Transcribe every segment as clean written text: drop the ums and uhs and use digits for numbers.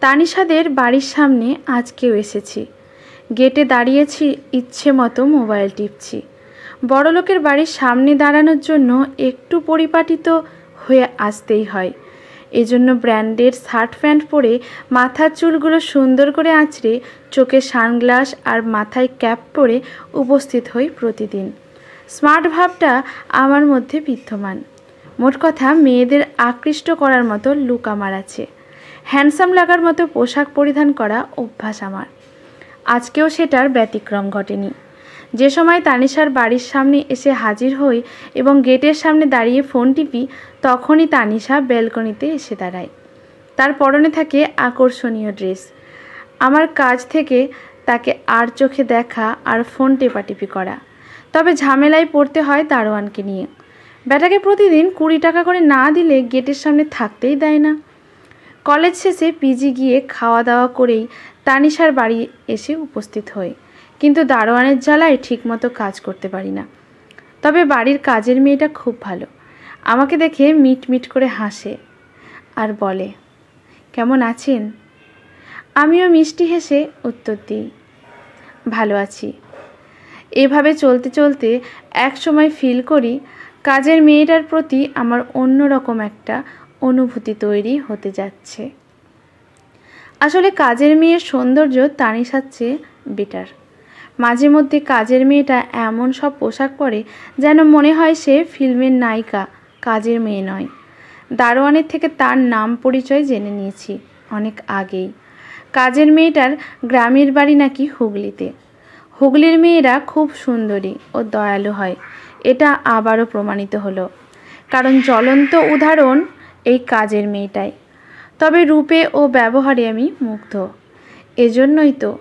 তানিশাদের বাড়ির সামনে আজকেও এসেছি। গেটে দাঁড়িয়েছি, ইচ্ছে মতো মোবাইল টিপছি। বড়লোকের বাড়ির সামনে দাঁড়ানোর জন্য একটু পরিপাটিত হয়ে আসতেই হয়। এজন্য ব্র্যান্ডের শার্ট প্যান্ট পরে মাথার চুলগুলো সুন্দর করে আঁচড়ে, চোখে সানগ্লাস আর মাথায় ক্যাপ পরে উপস্থিত হই প্রতিদিন। স্মার্ট ভাবটা আমার মধ্যে বিদ্যমান। মোট কথা, মেয়েদের আকৃষ্ট করার মতো লুক আমার আছে। হ্যান্ডসাম লাগার মতো পোশাক পরিধান করা অভ্যাস আমার। আজকেও সেটার ব্যতিক্রম ঘটেনি। যে সময় তানিশার বাড়ির সামনে এসে হাজির হই এবং গেটের সামনে দাঁড়িয়ে ফোন টিপি, তখনই তানিশা ব্যালকনিতে এসে দাঁড়ায়। তার পরনে থাকে আকর্ষণীয় ড্রেস। আমার কাজ থেকে তাকে আর চোখে দেখা আর ফোন টেপাটিপি করা। তবে ঝামেলায় পড়তে হয় দারোয়ানকে নিয়ে। বেটাকে প্রতিদিন 20 টাকা করে না দিলে গেটের সামনে থাকতেই দেয় না। কলেজ শেষে পিজি গিয়ে খাওয়া দাওয়া করেই তানিশার বাড়ি এসে উপস্থিত হই, কিন্তু দারোয়ানের জ্বালায় ঠিকমতো কাজ করতে পারি না। তবে বাড়ির কাজের মেয়েটা খুব ভালো। আমাকে দেখে মিট মিট করে হাসে আর বলে, কেমন আছেন? আমিও মিষ্টি হেসে উত্তর দিই, ভালো আছি। এভাবে চলতে চলতে এক সময় ফিল করি কাজের মেয়েটার প্রতি আমার অন্যরকম একটা অনুভূতি তৈরি হতে যাচ্ছে। আসলে কাজের মেয়ের সৌন্দর্য তানিশার চেয়ে বেটার। মাঝে মধ্যে কাজের মেয়েটা এমন সব পোশাক পরে যেন মনে হয় সে ফিল্মের নায়িকা, কাজের মেয়ে নয়। দারোয়ানের থেকে তার নাম পরিচয় জেনে নিয়েছি অনেক আগেই। কাজের মেয়েটার গ্রামের বাড়ি নাকি হুগলিতে। হুগলির মেয়েরা খুব সুন্দরী ও দয়ালু হয়, এটা আবারও প্রমাণিত হলো। কারণ জ্বলন্ত উদাহরণ এই কাজের মেয়েটাই। তবে রূপে ও ব্যবহারে আমি মুগ্ধ। এজন্যই তো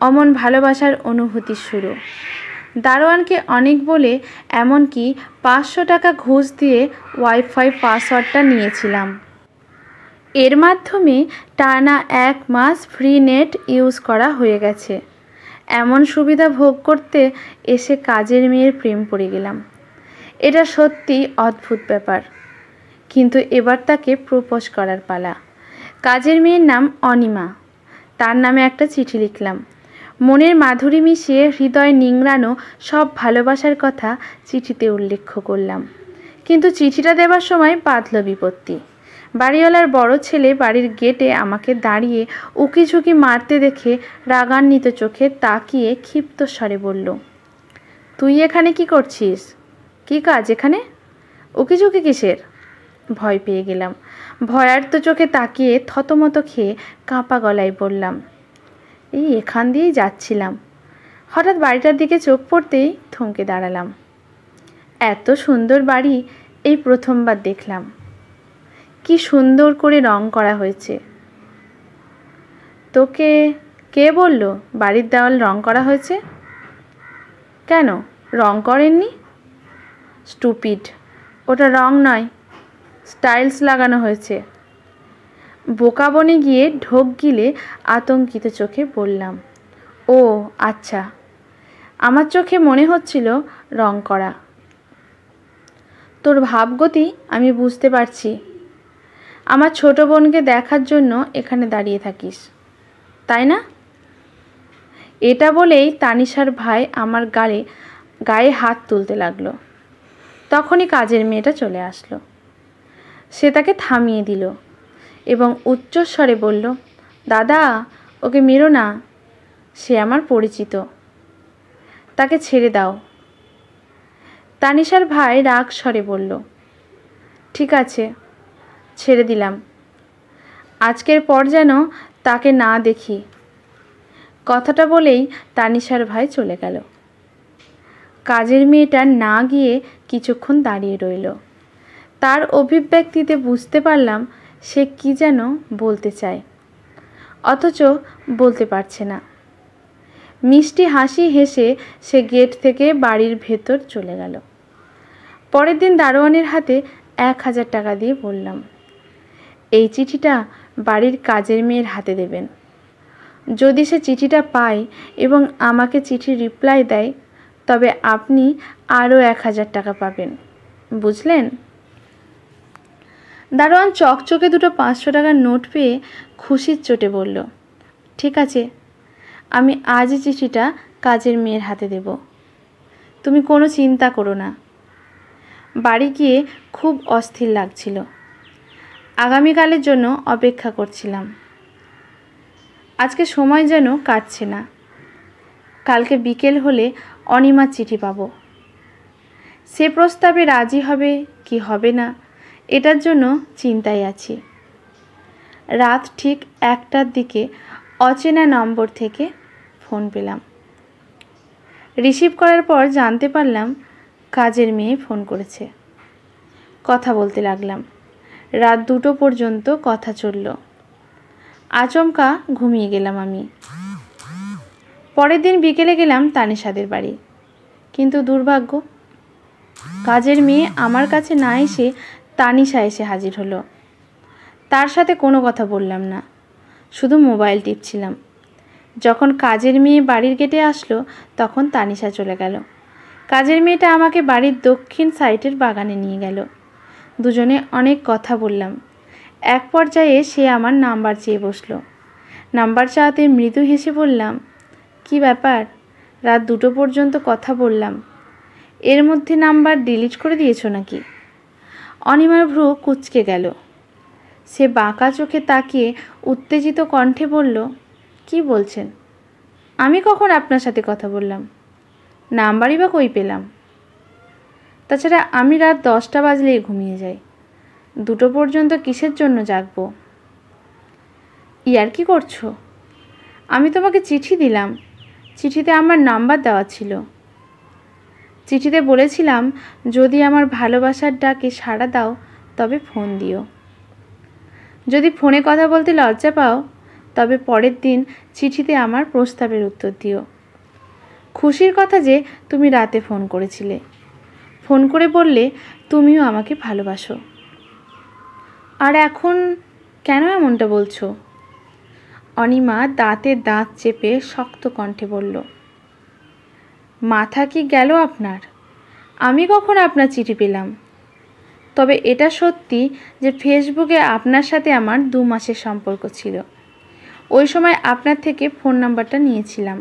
অমন ভালোবাসার অনুভূতি শুরু। দারোয়ানকে অনেক বলে এমনকি 500 টাকা ঘুষ দিয়ে ওয়াইফাই পাসওয়ার্ডটা নিয়েছিলাম। এর মাধ্যমে টানা 1 মাস ফ্রি নেট ইউজ করা হয়ে গেছে। এমন সুবিধা ভোগ করতে এসে কাজের মেয়ের প্রেম পড়ে গেলাম। এটা সত্যি অদ্ভুত ব্যাপার। কিন্তু এবার তাকে প্রপোজ করার পালা। কাজের মেয়ের নাম অনিমা। তার নামে একটা চিঠি লিখলাম। মনের মাধুরী মিশিয়ে হৃদয় নিংড়ানো সব ভালোবাসার কথা চিঠিতে উল্লেখ করলাম। কিন্তু চিঠিটা দেবার সময় বাধল বিপত্তি। বাড়িওয়ালার বড় ছেলে বাড়ির গেটে আমাকে দাঁড়িয়ে উকিঝুঁকি মারতে দেখে রাগান্বিত চোখে তাকিয়ে ক্ষিপ্ত স্বরে বলল, তুই এখানে কি করছিস? কি কাজ এখানে? উকিঝুঁকি কিসের? ভয় পেয়ে গেলাম। ভয়ার্ত চোখে তাকিয়ে থতমত খেয়ে কাঁপা গলায় বললাম, এই এখান দিয়েই যাচ্ছিলাম। হঠাৎ বাড়িটার দিকে চোখ পড়তেই থমকে দাঁড়ালাম। এত সুন্দর বাড়ি এই প্রথমবার দেখলাম। কি সুন্দর করে রং করা হয়েছে। তোকে কে বলল বাড়ির দেওয়াল রং করা হয়েছে? কেন, রং করেননি? স্টুপিড, ওটা রং নয়, স্টাইলস লাগানো হয়েছে। বোকা বনে গিয়ে ঢোক গিলে আতঙ্কিত চোখে বললাম, ও আচ্ছা। আমার চোখে মনে হচ্ছিল রং করা। তোর ভাবগতি আমি বুঝতে পারছি। আমার ছোট বোনকে দেখার জন্য এখানে দাঁড়িয়ে থাকিস, তাই না? এটা বলেই তানিশার ভাই আমার গায়ে হাত তুলতে লাগলো। তখনই কাজের মেয়েটা চলে আসলো। সে তাকে থামিয়ে দিল এবং উচ্চস্বরে বলল, দাদা, ওকে মেরো না, সে আমার পরিচিত, তাকে ছেড়ে দাও। তানিশার ভাই রাগ স্বরে বলল, ঠিক আছে, ছেড়ে দিলাম। আজকের পর যেন তাকে না দেখি। কথাটা বলেই তানিশার ভাই চলে গেল। কাজের মেয়েটা না গিয়ে কিছুক্ষণ দাঁড়িয়ে রইল। তার অভিব্যক্তিতে বুঝতে পারলাম সে কি যেন বলতে চায়, অথচ বলতে পারছে না। মিষ্টি হাসি হেসে সে গেট থেকে বাড়ির ভেতর চলে গেল। পরের দিন দারোয়ানের হাতে 1000 টাকা দিয়ে বললাম, এই চিঠিটা বাড়ির কাজের মেয়ের হাতে দেবেন। যদি সে চিঠিটা পায় এবং আমাকে চিঠির রিপ্লাই দেয়, তবে আপনি আরও 1000 টাকা পাবেন, বুঝলেন? দারোয়ান চকচকে দুটো 500 টাকার নোট পেয়ে খুশির চোটে বলল, ঠিক আছে, আমি আজই চিঠিটা কাজের মেয়ের হাতে দেব, তুমি কোনো চিন্তা করো না। বাড়ি গিয়ে খুব অস্থির লাগছিল। আগামীকালের জন্য অপেক্ষা করছিলাম। আজকে সময় যেন কাটছে না। কালকে বিকেল হলে অনিমার চিঠি পাব। সে প্রস্তাবে রাজি হবে কি হবে না এটার জন্য চিন্তায় আছি। রাত ঠিক 1টার দিকে অচেনা নম্বর থেকে ফোন পেলাম। রিসিভ করার পর জানতে পারলাম কাজের মেয়ে ফোন করেছে। কথা বলতে লাগলাম। রাত 2টো পর্যন্ত কথা চলল। আচমকা ঘুমিয়ে গেলাম আমি। পরের দিন বিকেলে গেলাম তানিশাদের বাড়ি। কিন্তু দুর্ভাগ্য, কাজের মেয়ে আমার কাছে না এসে তানিশা এসে হাজির হলো। তার সাথে কোনো কথা বললাম না, শুধু মোবাইল টিপছিলাম। যখন কাজের মেয়ে বাড়ির গেটে আসলো তখন তানিশা চলে গেল। কাজের মেয়েটা আমাকে বাড়ির দক্ষিণ সাইডের বাগানে নিয়ে গেল। দুজনে অনেক কথা বললাম। এক পর্যায়ে সে আমার নাম্বার চেয়ে বসলো। নাম্বার চাওয়াতে মৃদু হেসে বললাম, কি ব্যাপার, রাত 2টো পর্যন্ত কথা বললাম, এর মধ্যে নাম্বার ডিলিট করে দিয়েছো নাকি? অনিমার ভ্রু কুঁচকে গেল। সে বাঁকা চোখে তাকিয়ে উত্তেজিত কণ্ঠে বলল, কি বলছেন? আমি কখন আপনার সাথে কথা বললাম? নাম্বারই বা কই পেলাম? তাছাড়া আমি রাত 10টা বাজলেই ঘুমিয়ে যাই। 2টো পর্যন্ত কিসের জন্য জাগবো? ইয়ার কি করছো? আমি তোমাকে চিঠি দিলাম, চিঠিতে আমার নাম্বার দেওয়া ছিল। চিঠিতে বলেছিলাম যদি আমার ভালোবাসার ডাকে সাড়া দাও তবে ফোন দিও। যদি ফোনে কথা বলতে লজ্জা পাও তবে পরের দিন চিঠিতে আমার প্রস্তাবের উত্তর দিও। খুশির কথা যে তুমি রাতে ফোন করেছিলে, ফোন করে বললে তুমিও আমাকে ভালোবাসো। আর এখন কেন এমনটা বলছো? অনিমা দাঁতে দাঁত চেপে শক্ত কণ্ঠে বলল, মাথা কি গেল আপনার? আমি কখন আপনার চিঠি পেলাম? তবে এটা সত্যি যে ফেসবুকে আপনার সাথে আমার 2 মাসের সম্পর্ক ছিল। ওই সময় আপনার থেকে ফোন নাম্বারটা নিয়েছিলাম।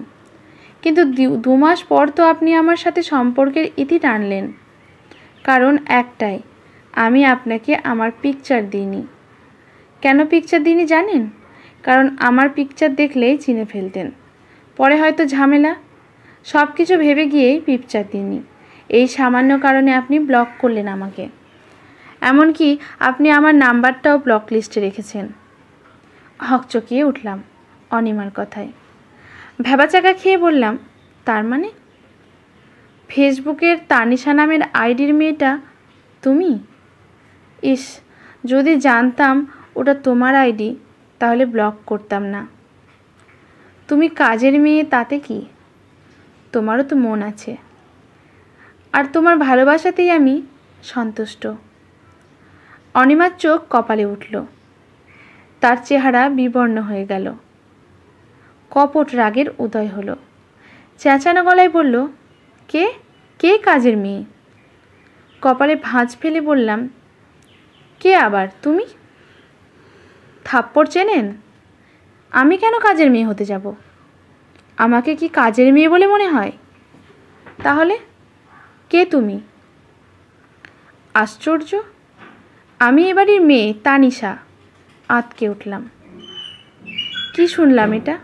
কিন্তু 2 মাস পর তো আপনি আমার সাথে সম্পর্কের ইতি টানলেন। কারণ একটাই, আমি আপনাকে আমার পিকচার দিইনি। কেন পিকচার দিইনি জানেন? কারণ আমার পিকচার দেখলেই চিনে ফেলতেন। পরে হয়তো ঝামেলা। সব কিছু ভেবে গিয়েই পিকচার দিইনি। এই সামান্য কারণে আপনি ব্লক করলেন আমাকে। এমনকি আপনি আমার নাম্বারটাও ব্লক লিস্টে রেখেছেন। হকচকিয়ে উঠলাম অনিমার কথায়। ভ্যাবাচাকা খেয়ে বললাম, তার মানে ফেসবুকের তানিশা নামের আইডির মেয়েটা তুমি? ইস, যদি জানতাম ওটা তোমার আইডি তাহলে ব্লক করতাম না। তুমি কাজের মেয়ে তাতে কি? তোমারও তো মন আছে, আর তোমার ভালোবাসাতেই আমি সন্তুষ্ট। অনিমার চোখ কপালে উঠল। তার চেহারা বিবর্ণ হয়ে গেল। কপট রাগের উদয় হলো। চেঁচানো গলায় বলল, কে কে কাজের মেয়ে? কপালে ভাঁজ ফেলে বললাম, কে আবার? তুমি? থাপ্পড় চেনেন? আমি কেন কাজের মেয়ে হতে যাব? আমাকে কি কাজের মেয়ে বলে মনে হয়? তাহলে কে তুমি? আশ্চর্য, আমি এবারের মেয়ে তানিশা। আঁতকে উঠলাম। কি শুনলাম এটা?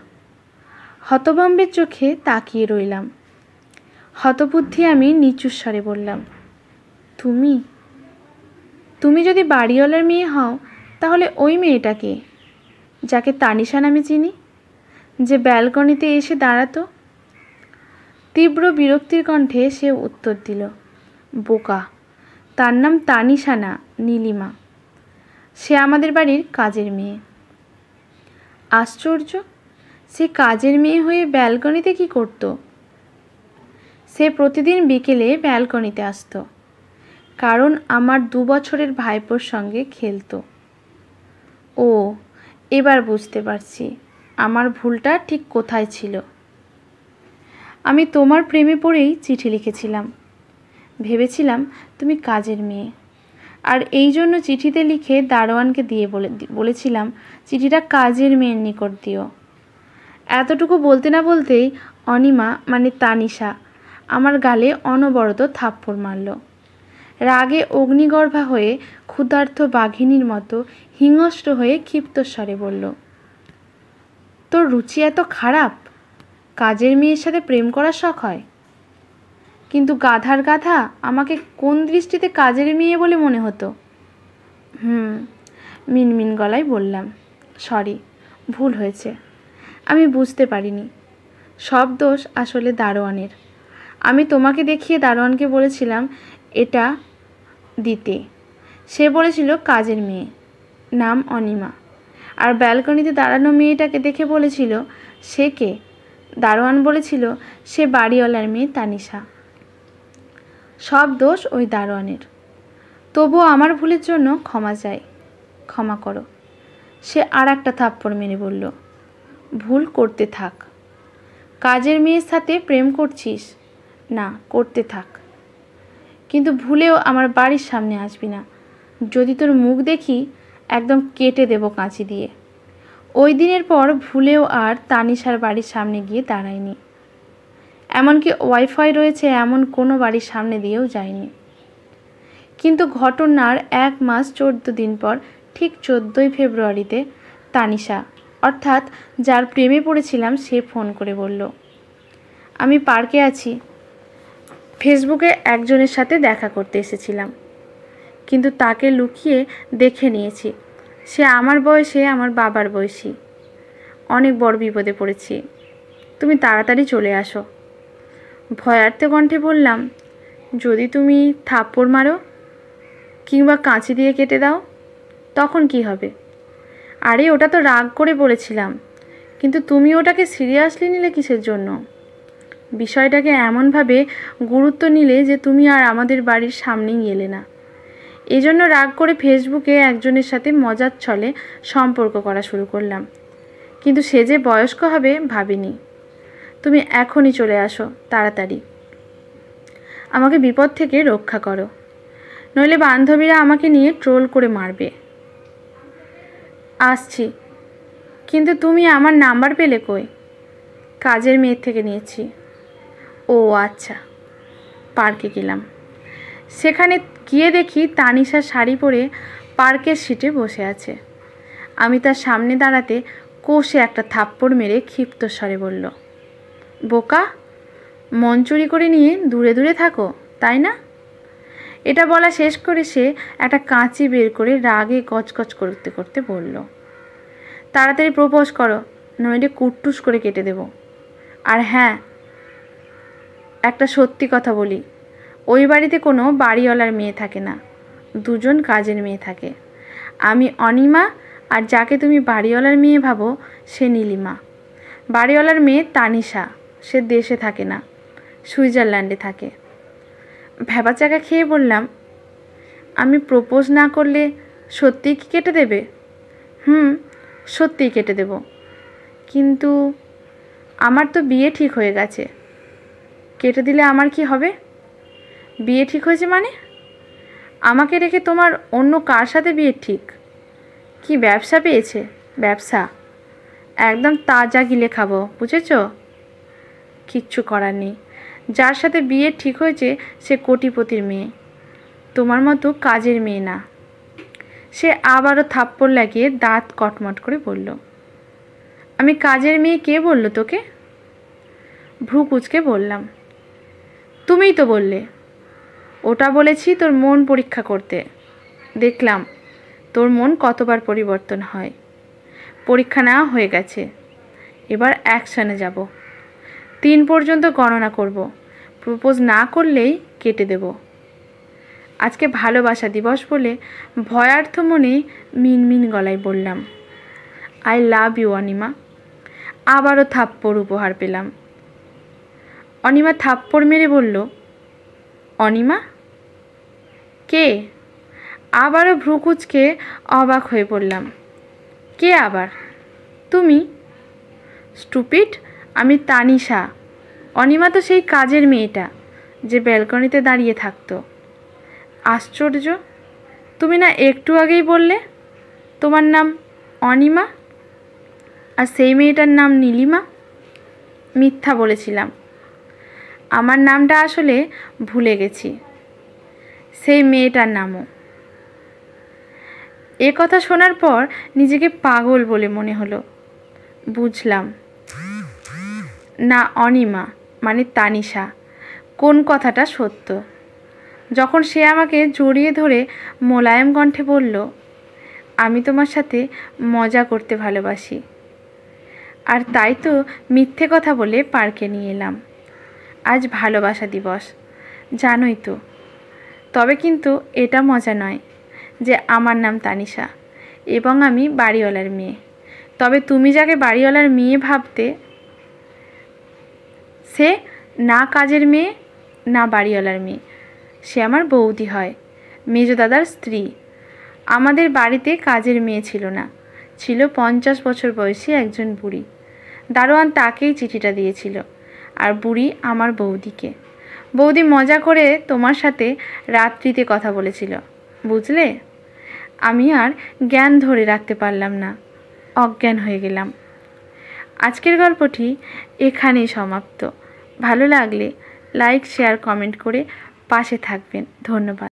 হতভম্বের চোখে তাকিয়ে রইলাম। হতবুদ্ধি আমি নিচু স্বরে বললাম, তুমি? তুমি যদি বাড়িওয়ালার মেয়ে হও তাহলে ওই মেয়েটাকে, যাকে তানিশা নামে চিনি, যে ব্যালকনিতে এসে দাঁড়াতো? তীব্র বিরক্তির কণ্ঠে সে উত্তর দিল, বোকা, তার নাম তানিশা না, নীলিমা। সে আমাদের বাড়ির কাজের মেয়ে। আশ্চর্য, সে কাজের মেয়ে হয়ে ব্যালকনিতে কি করত? সে প্রতিদিন বিকেলে ব্যালকনিতে আসতো, কারণ আমার 2 বছরের ভাইপোর সঙ্গে খেলতো। ও, এবার বুঝতে পারছি আমার ভুলটা ঠিক কোথায় ছিল। আমি তোমার প্রেমে পড়েই চিঠি লিখেছিলাম। ভেবেছিলাম তুমি কাজের মেয়ে, আর এই জন্য চিঠিতে লিখে দারোয়ানকে দিয়ে বলেছিলাম চিঠিটা কাজের মেয়ের নিকট দিও। এতটুকু বলতে না বলতেই অনিমা মানে তানিশা আমার গালে অনবরত থাপ্পড় মারল। রাগে অগ্নিগর্ভা হয়ে ক্ষুধার্ত বাঘিনীর মতো হিংস্র হয়ে ক্ষিপ্ত স্বরে বলল, তোর রুচি এত খারাপ? কাজের মেয়ের সাথে প্রেম করার শখ হয়? কিন্তু গাধার গাধা আমাকে কোন দৃষ্টিতে কাজের মেয়ে বলে মনে হতো? মিনমিন গলায় বললাম, সরি, ভুল হয়েছে, আমি বুঝতে পারিনি। সব দোষ আসলে দারোয়ানের। আমি তোমাকে দেখিয়ে দারোয়ানকে বলেছিলাম এটা দিতে। সে বলেছিল কাজের মেয়ে, নাম অনিমা। আর ব্যালকনিতে দাঁড়ানো মেয়েটাকে দেখে বলেছিল সে কে? দারোয়ান বলেছিল সে বাড়িওয়ালার মেয়ে তানিশা। সব দোষ ওই দারোয়ানের। তবুও আমার ভুলের জন্য ক্ষমা চাই, ক্ষমা করো। সে আর একটা থাপ্পড় মেরে বলল, ভুল করতে থাক। কাজের মেয়ের সাথে প্রেম করছিস? না, করতে থাক, কিন্তু ভুলেও আমার বাড়ির সামনে আসবি না। যদি তোর মুখ দেখি একদম কেটে দেব কাঁচি দিয়ে। ওই দিনের পর ভুলেও আর তানিশার বাড়ির সামনে গিয়ে দাঁড়ায়নি। এমনকি ওয়াইফাই রয়েছে এমন কোনো বাড়ির সামনে দিয়েও যায়নি। কিন্তু ঘটনার 1 মাস 14 দিন পর ঠিক 14ই ফেব্রুয়ারিতে তানিশা অর্থাৎ যার প্রেমে পড়েছিলাম সে ফোন করে বলল, আমি পার্কে আছি, ফেসবুকে একজনের সাথে দেখা করতে এসেছিলাম, কিন্তু তাকে লুকিয়ে দেখে নিয়েছি। সে আমার বয়সে, আমার বাবার বয়সী। অনেক বড় বিপদে পড়েছি, তুমি তাড়াতাড়ি চলে আসো। ভয়ার্থ কণ্ঠে বললাম, যদি তুমি থাপ্পড় মারো কিংবা কাঁচি দিয়ে কেটে দাও তখন কি হবে? আরে ওটা তো রাগ করে বলেছিলাম, কিন্তু তুমি ওটাকে সিরিয়াসলি নিলে কিসের জন্য? বিষয়টাকে এমনভাবে গুরুত্ব নিলে যে তুমি আর আমাদের বাড়ির সামনেই এলে না। এজন্য রাগ করে ফেসবুকে একজনের সাথে মজার ছলে সম্পর্ক করা শুরু করলাম, কিন্তু সে যে বয়স্ক হবে ভাবিনি। তুমি এখনই চলে আসো, তাড়াতাড়ি। আমাকে বিপদ থেকে রক্ষা করো, নইলে বান্ধবীরা আমাকে নিয়ে ট্রোল করে মারবে। আসছি, কিন্তু তুমি আমার নাম্বার পেলে কই? কাজের মেয়ের থেকে নিয়েছি। ও আচ্ছা। পার্কে গেলাম। সেখানে গিয়ে দেখি তানিশা শাড়ি পরে পার্কের সিটে বসে আছে। আমি তার সামনে দাঁড়াতে কষে একটা থাপ্পড় মেরে ক্ষিপ্ত স্বরে বলল, বোকা, মন চুরি করে নিয়ে দূরে দূরে থাকো, তাই না? এটা বলা শেষ করে সে একটা কাঁচি বের করে রাগে গজগজ করতে করতে বলল, তাড়াতাড়ি প্রপোজ করো, নইলে কুট্টুস করে কেটে দেব। আর হ্যাঁ, একটা সত্যি কথা বলি, ওই বাড়িতে কোনো বাড়িওয়ালার মেয়ে থাকে না, দুজন কাজের মেয়ে থাকে। আমি অনিমা, আর যাকে তুমি বাড়িওয়ালার মেয়ে ভাবো সে নীলিমা। বাড়িওয়ালার মেয়ে তানিশা, সে দেশে থাকে না, সুইজারল্যান্ডে থাকে। ভ্যাবাচাকা খেয়ে বললাম, আমি প্রপোজ না করলে সত্যিই কি কেটে দেবে? সত্যিই কেটে দেব, কিন্তু আমার তো বিয়ে ঠিক হয়ে গেছে। কেটে দিলে আমার কি হবে? বিয়ে ঠিক হয়েছে মানে? আমাকে রেখে তোমার অন্য কার সাথে বিয়ে ঠিক? কি ব্যবসা পেয়েছে? ব্যবসা একদম তাজা গিলে খাবো, বুঝেছ? কিচ্ছু করার নেই, যার সাথে বিয়ে ঠিক হয়েছে সে কোটিপতির মেয়ে, তোমার মতো কাজের মেয়ে না। সে আবারও থাপ্পড় লাগিয়ে দাঁত কটমট করে বলল, আমি কাজের মেয়ে? কে বলল তোকে? ভ্রু কুঁচকে বললাম, তুমিই তো বললে। ওটা বলেছি তোর মন পরীক্ষা করতে। দেখলাম তোর মন কতবার পরিবর্তন হয়। পরীক্ষা নেওয়া হয়ে গেছে, এবার অ্যাকশানে যাব। 3 পর্যন্ত গণনা করব, প্রপোজ না করলেই কেটে দেব। আজকে ভালোবাসা দিবস বলে ভয়ার্থ মনে মিনমিন গলায় বললাম, আই লাভ ইউ অনিমা। আবারও থাপ্পড় উপহার পেলাম। অনিমা থাপ্পড় মেরে বলল, অনিমা কে? আবারও ভ্রু কুঁচকে অবাক হয়ে পড়লাম, কে আবার? তুমি? স্টুপিড, আমি তানিশা। অনিমা তো সেই কাজের মেয়েটা যে ব্যালকনিতে দাঁড়িয়ে থাকতো। আশ্চর্য, তুমি না একটু আগেই বললে তোমার নাম অনিমা আর সেই মেয়েটার নাম নীলিমা? মিথ্যা বলেছিলাম, আমার নামটা আসলে ভুলে গেছি, সেই মেয়েটার নামও। এ কথা শোনার পর নিজেকে পাগল বলে মনে হলো। বুঝলাম না অনিমা মানে তানিশা কোন কথাটা সত্য। যখন সে আমাকে জড়িয়ে ধরে মোলায়েম কণ্ঠে বলল, আমি তোমার সাথে মজা করতে ভালোবাসি, আর তাই তো মিথ্যে কথা বলে পার্কে নিয়ে এলাম। আজ ভালোবাসা দিবস, জানোই তো। তবে কিন্তু এটা মজা নয় যে আমার নাম তানিশা এবং আমি বাড়িওয়ালার মেয়ে। তবে তুমি যাকে বাড়িওয়ালার মেয়ে ভাবতে, সে না কাজের মেয়ে না বাড়িওয়ালার মেয়ে, সে আমার বৌদি হয়, মেজো দাদার স্ত্রী। আমাদের বাড়িতে কাজের মেয়ে ছিল না, ছিল 50 বছর বয়সী একজন বুড়ি। দারোয়ান তাকেই চিঠিটা দিয়েছিল, আর বুড়ি আমার বৌদিকে। বৌদি মজা করে তোমার সাথে রাত্রিতে কথা বলেছিল, বুঝলে? আমি আর জ্ঞান ধরে রাখতে পারলাম না, অজ্ঞান হয়ে গেলাম। আজকের গল্পটি এখানেই সমাপ্ত। ভালো লাগলে লাইক, শেয়ার, কমেন্ট করে পাশে থাকবেন। ধন্যবাদ।